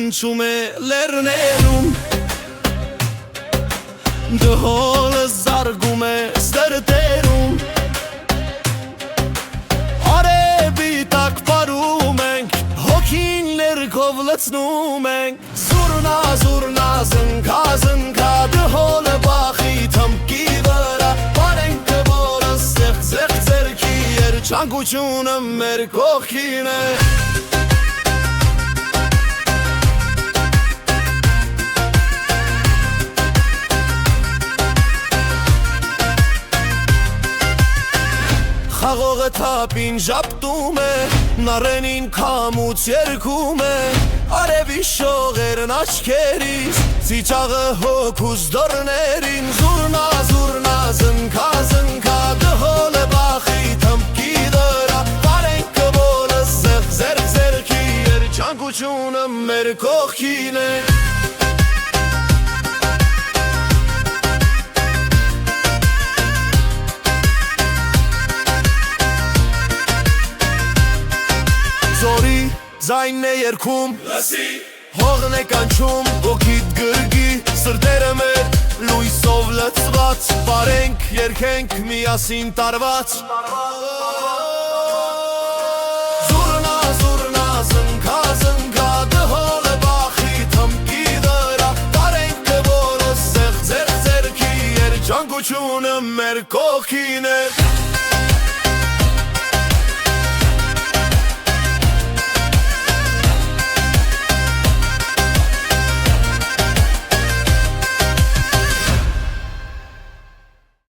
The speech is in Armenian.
հնչում է լեռներում Դհոլը զարգում է սրտերում Արևի տակ պարում ենք Հոգին ներքով լցնում ենք Զուրնա, զուրնա, զնքա, զնքա Դհոլը բախի թմկի վրա Բարենքը որը սեղձեղ ձերքի Երջանկությունը մեր կողքին է Խաղողը թապին ժապտում է, նարենին կամուց երգում է Արևի շողերն աչքերից, ծիճաղը հոգուս դորներին Զուրնա, զուրնա, զնքա, զնքա, դհոլը բախի թմկի դրա Բարենքը բոլը սեղձեր ձերքի, երջանկությունը մեր կողքին է Զորի զայնն է երգում, հողն է կանչում, ոգիդ գրգի, սրտերը մեր լույսով լցված, բարենք, երգենք միասին տարված Զուրնա, զուրնա, զնքա, զնքա, դհոլը բախի թմկի դրա Բարենքը բոլը սեղձեր ձերքի, երջանկությունը մեր կողքին է